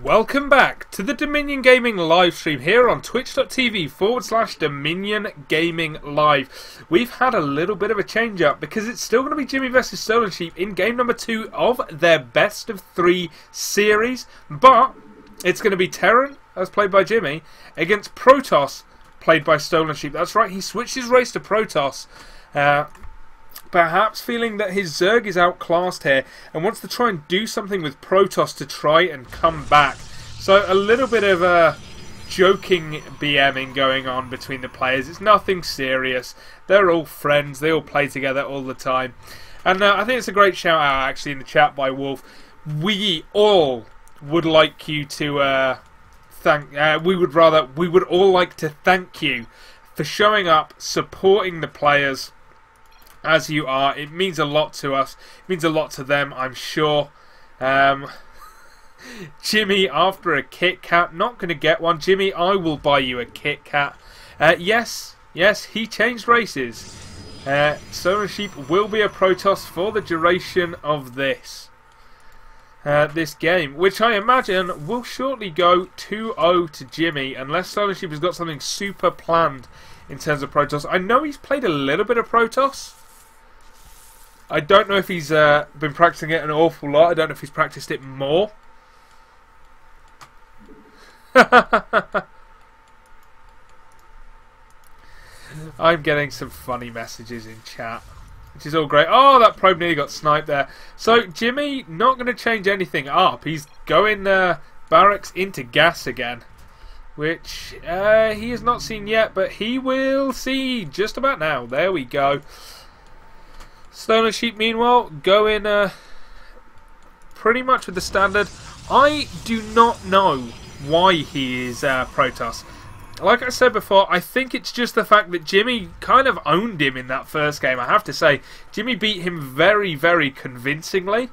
Welcome back to the Dominion Gaming live stream here on twitch.tv/Dominion Gaming Live. We've had a little bit of a change up because it's still going to be Jimmeh versus stolensheep in game number 2 of their best of 3 series, but it's going to be Terran, as played by Jimmeh, against Protoss, played by stolensheep. That's right, he switched his race to Protoss. Perhaps feeling that his Zerg is outclassed here and wants to try and do something with Protoss to try and come back. So a little bit of a joking BMing going on between the players. It's nothing serious. They're all friends. They all play together all the time. And I think it's a great shout out actually in the chat by Wolf. We all would like you to we would all like to thank you for showing up, supporting the players as you are. It means a lot to us. It means a lot to them, I'm sure. Jimmeh after a Kit Kat. Not going to get one. Jimmeh, I will buy you a Kit Kat. Yes, he changed races. stolensheep will be a Protoss for the duration of this game, which I imagine will shortly go 2-0 to Jimmeh, unless stolensheep has got something super planned in terms of Protoss. I know he's played a little bit of Protoss. I don't know if he's been practicing it an awful lot. I don't know if he's practiced it more. I'm getting some funny messages in chat, which is all great. Oh, that probe nearly got sniped there. So, Jimmeh not going to change anything up. He's going barracks into gas again, which he has not seen yet, but he will see just about now. There we go. stolensheep, meanwhile, going pretty much with the standard. I do not know why he is Protoss. Like I said before, I think it's just the fact that Jimmeh kind of owned him in that first game. I have to say, Jimmeh beat him very, very convincingly.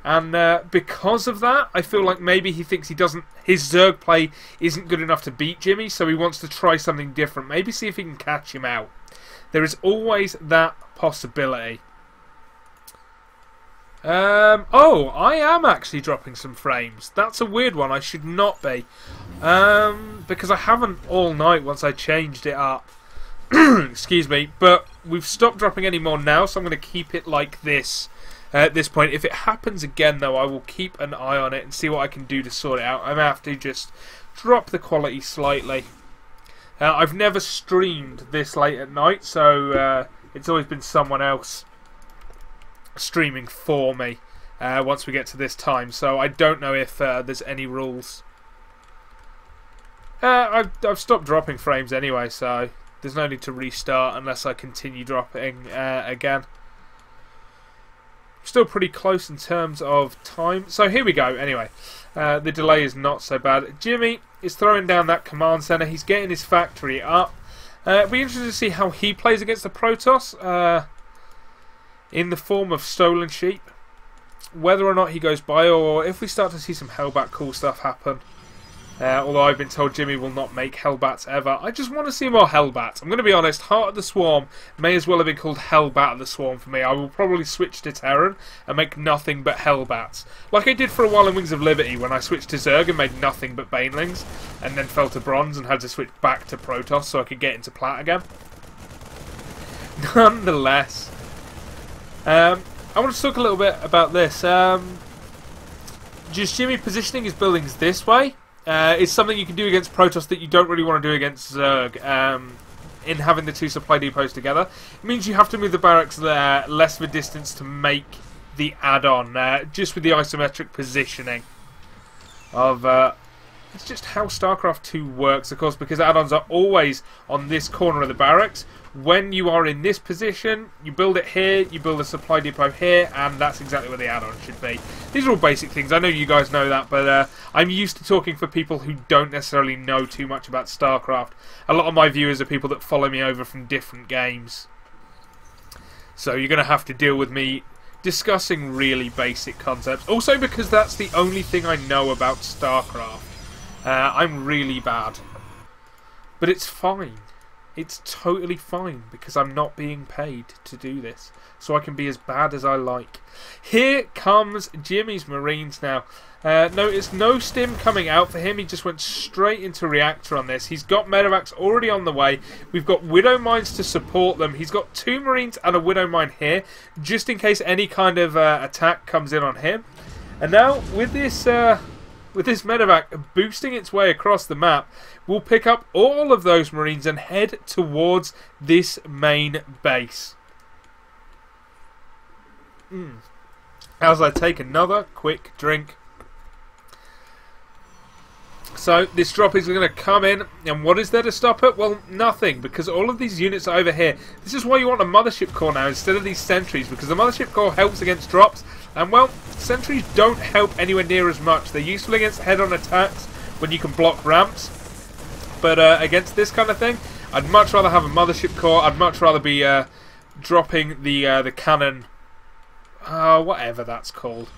And because of that, I feel like maybe he thinks his Zerg play isn't good enough to beat Jimmeh, so he wants to try something different. Maybe see if he can catch him out. There is always that possibility. Oh, I am actually dropping some frames. That's a weird one. I should not be. Because I haven't all night once I changed it up. Excuse me. But we've stopped dropping any more now, so I'm going to keep it like this at this point. If it happens again, though, I will keep an eye on it and see what I can do to sort it out. I may have to just drop the quality slightly. I've never streamed this late at night, so it's always been someone else streaming for me once we get to this time, so I don't know if there's any rules. I've stopped dropping frames anyway, so there's no need to restart unless I continue dropping again. Still pretty close in terms of time, so here we go. Anyway, the delay is not so bad. Jimmeh is throwing down that command center. He's getting his factory up. It'll be interesting to see how he plays against the Protoss in the form of stolensheep, whether or not he goes by, or if we start to see some Hellbat cool stuff happen. Although I've been told Jimmeh will not make Hellbats ever. I just want to see more Hellbats. I'm going to be honest, Heart of the Swarm may as well have been called Hellbat of the Swarm for me. I will probably switch to Terran and make nothing but Hellbats. Like I did for a while in Wings of Liberty when I switched to Zerg and made nothing but Banelings, and then fell to Bronze and had to switch back to Protoss so I could get into Plat again. Nonetheless, I want to talk a little bit about this. Just Jimmeh positioning his buildings this way is something you can do against Protoss that you don't really want to do against Zerg. In having the two supply depots together, it means you have to move the barracks there less of a distance to make the add-on. Just with the isometric positioning of it's just how Starcraft 2 works, of course, because add-ons are always on this corner of the barracks. When you are in this position, you build it here, you build a supply depot here, and that's exactly where the add-on should be. These are all basic things. I know you guys know that, but I'm used to talking for people who don't necessarily know too much about StarCraft. A lot of my viewers are people that follow me over from different games. So you're going to have to deal with me discussing really basic concepts. Also because that's the only thing I know about StarCraft. I'm really bad. But it's fine. It's totally fine because I'm not being paid to do this. So I can be as bad as I like. Here comes Jimmy's Marines now. Notice no stim coming out for him. He just went straight into reactor on this. He's got medevacs already on the way. We've got widow mines to support them. He's got 2 Marines and a widow mine here, just in case any kind of attack comes in on him. And now with this medevac boosting its way across the map, we'll pick up all of those Marines and head towards this main base. As I take another quick drink. So this drop is going to come in, and what is there to stop it? Well, nothing, because all of these units are over here. This is why you want a mothership core now instead of these sentries, because the mothership core helps against drops, and well, sentries don't help anywhere near as much. They're useful against head-on attacks when you can block ramps, but against this kind of thing, I'd much rather have a mothership core. I'd much rather be dropping the cannon, whatever that's called.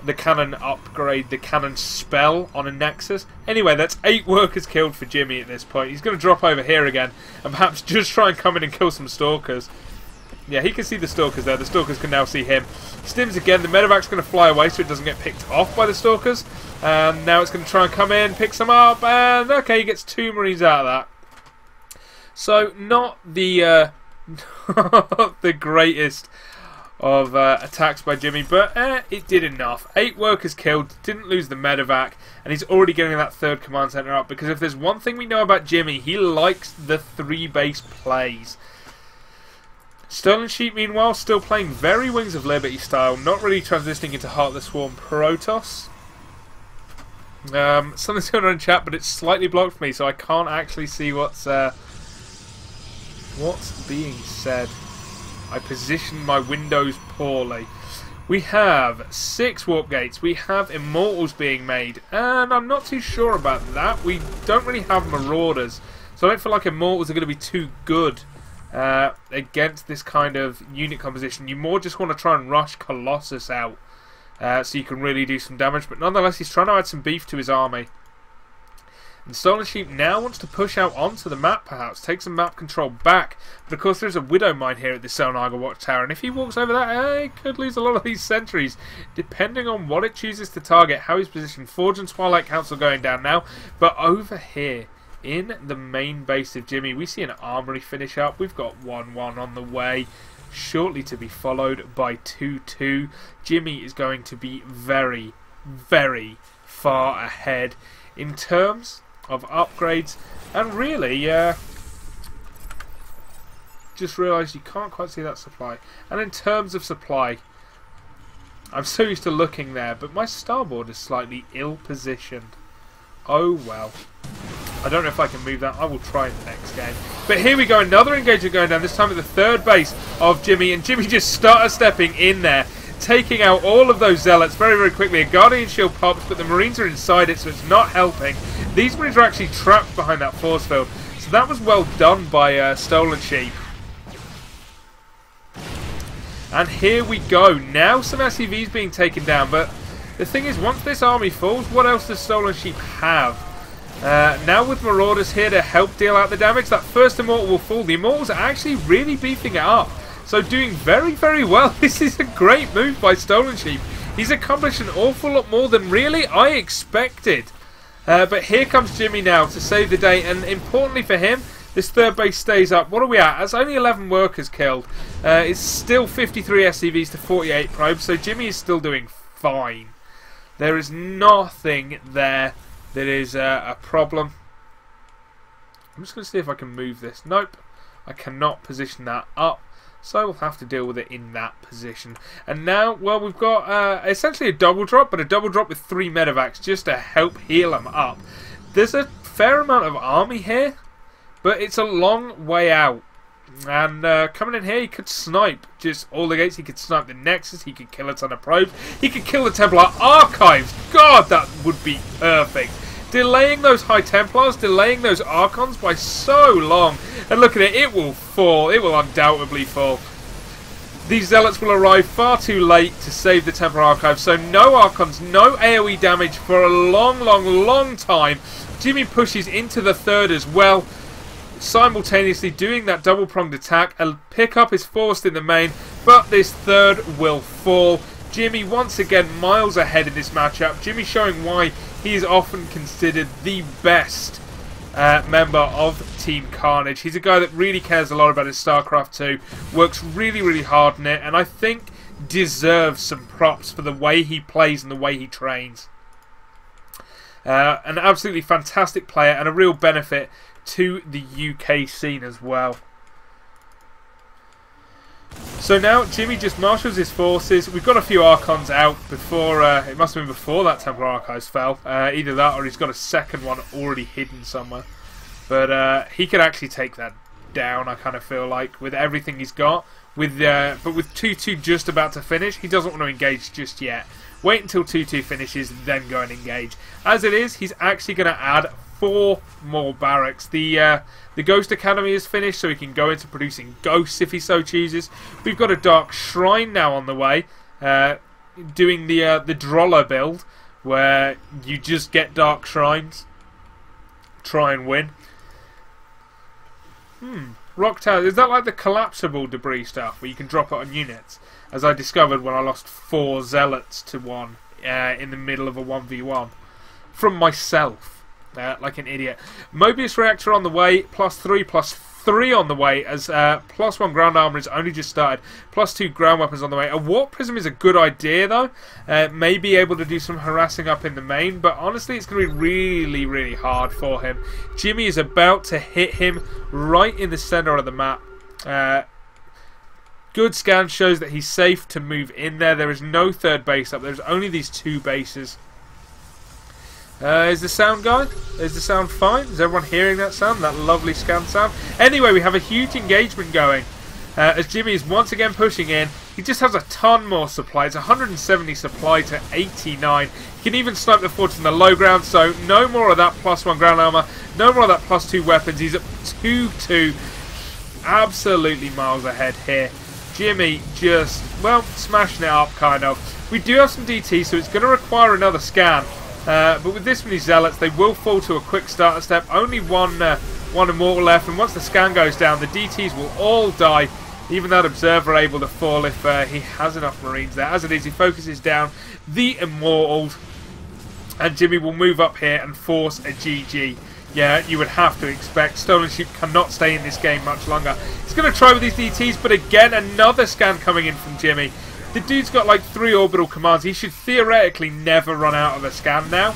The cannon upgrade, the cannon spell on a Nexus. Anyway, that's 8 workers killed for Jimmeh at this point. He's going to drop over here again and perhaps just try and come in and kill some Stalkers. Yeah, he can see the Stalkers there. The Stalkers can now see him. Stims again. The medevac's going to fly away so it doesn't get picked off by the Stalkers. Now it's going to try and come in, pick some up, and okay, he gets 2 Marines out of that. So, not the, not the greatest of attacks by Jimmeh, but it did enough. 8 workers killed, didn't lose the medevac, and he's already getting that 3rd command center up, because if there's one thing we know about Jimmeh, he likes the 3 base plays. Stolensheep, meanwhile, still playing very Wings of Liberty style, not really transitioning into Heart of the Swarm Protoss. Something's going on in chat, but it's slightly blocked for me, so I can't actually see what's being said. I positioned my windows poorly. We have 6 warp gates. We have Immortals being made. And I'm not too sure about that. We don't really have Marauders. So I don't feel like Immortals are going to be too good against this kind of unit composition. You more just want to try and rush Colossus out. So you can really do some damage. But nonetheless, he's trying to add some beef to his army. And Stolensheep now wants to push out onto the map, perhaps, take some map control back. But of course there's a Widow Mine here at the Selnaga Watchtower, and if he walks over that, he could lose a lot of these sentries, depending on what it chooses to target, how he's positioned. Forge and Twilight Council going down now, but over here, in the main base of Jimmeh, we see an armory finish up. We've got 1-1 on the way, shortly to be followed by 2-2. Jimmeh is going to be very, very far ahead in terms of upgrades, and really just realised you can't quite see that supply. And in terms of supply, I'm so used to looking there, but my starboard is slightly ill positioned. Oh well. I don't know if I can move that. I will try in the next game. But here we go, another engagement going down, this time at the 3rd base of Jimmeh, and Jimmeh just started stepping in there, taking out all of those zealots very, very quickly. A Guardian Shield pops, but the Marines are inside it, so it's not helping. These Marines are actually trapped behind that force field. So that was well done by Stolensheep. And here we go. Now some SCVs being taken down, but the thing is, once this army falls, what else does Stolensheep have? Now with Marauders here to help deal out the damage, that first Immortal will fall. The Immortals are actually really beefing it up. So doing very, very well. This is a great move by Stolensheep. He's accomplished an awful lot more than really I expected. But here comes Jimmeh now to save the day. And importantly for him, this 3rd base stays up. What are we at? That's only 11 workers killed. It's still 53 SCVs to 48 probes. So Jimmeh is still doing fine. There is nothing there that is a problem. I'm just going to see if I can move this. Nope. I cannot position that up. So we'll have to deal with it in that position. And now, well, we've got essentially a double drop, but a double drop with 3 medevacs just to help heal them up. There's a fair amount of army here, but it's a long way out. And coming in here, he could snipe just all the gates. He could snipe the Nexus. He could kill a ton of probes. He could kill the Templar Archives. God, that would be perfect. Delaying those High Templars, delaying those Archons by so long. And look at it, it will fall. It will undoubtedly fall. These Zealots will arrive far too late to save the Templar Archive. So no Archons, no AoE damage for a long, long, long time. Jimmeh pushes into the 3rd as well. simultaneously doing that double-pronged attack. A pickup is forced in the main, but this third will fall. Jimmeh once again miles ahead in this matchup. Jimmeh showing why he is often considered the best member of Team Carnage. He's a guy that really cares a lot about his Starcraft 2, works really hard in it, and I think deserves some props for the way he plays and the way he trains. An absolutely fantastic player and a real benefit to the UK scene as well. So now Jimmeh just marshals his forces. We've got a few Archons out before, it must have been before that Templar Archives fell. Either that or he's got a second one already hidden somewhere. But he could actually take that down, I kind of feel like, with everything he's got. But with 2-2 just about to finish, he doesn't want to engage just yet. Wait until 2-2 finishes, then go and engage. As it is, he's actually going to add 4 more barracks. The Ghost Academy is finished, so he can go into producing ghosts if he so chooses. We've got a Dark Shrine now on the way, doing the Droller build, where you just get Dark Shrines, try and win. Rock Tower, is that like the collapsible debris stuff, where you can drop it on units? As I discovered when I lost 4 Zealots to 1 in the middle of a 1v1. From myself. Like an idiot. Mobius Reactor on the way, +3/+3 on the way, as +1 ground armor is only just started, +2 ground weapons on the way. A Warp Prism is a good idea though, may be able to do some harassing up in the main, but honestly it's going to be really hard for him. Jimmeh is about to hit him right in the center of the map. Good scan shows that he's safe to move in there. There is no third base up, there's only these 2 bases. Is the sound going? Is the sound fine? Is everyone hearing that sound? That lovely scan sound? Anyway, we have a huge engagement going. As Jimmeh is once again pushing in. He just has a ton more supply. It's 170 supply to 89. He can even snipe the forts in the low ground, so no more of that +1 ground armor. No more of that +2 weapons. He's at 2-2. Absolutely miles ahead here. Jimmeh just, well, smashing it up, kind of. We do have some DT, so it's going to require another scan. But with this many Zealots, they will fall to a quick starter step. Only one Immortal left, and once the scan goes down, the DTs will all die. Even that Observer able to fall if he has enough Marines there. As it is, he focuses down the Immortals, and Jimmeh will move up here and force a GG. Yeah, you would have to expect. Stolen Sheep cannot stay in this game much longer. He's going to try with these DTs, but again, another scan coming in from Jimmeh. The dude's got like 3 orbital commands. He should theoretically never run out of a scan now.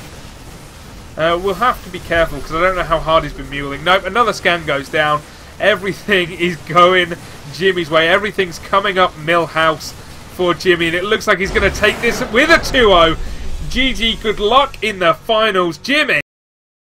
We'll have to be careful because I don't know how hard he's been muling. Nope, another scan goes down. Everything is going Jimmeh's way. Everything's coming up Millhouse for Jimmeh, and it looks like he's going to take this with a 2-0. GG, good luck in the finals, Jimmeh.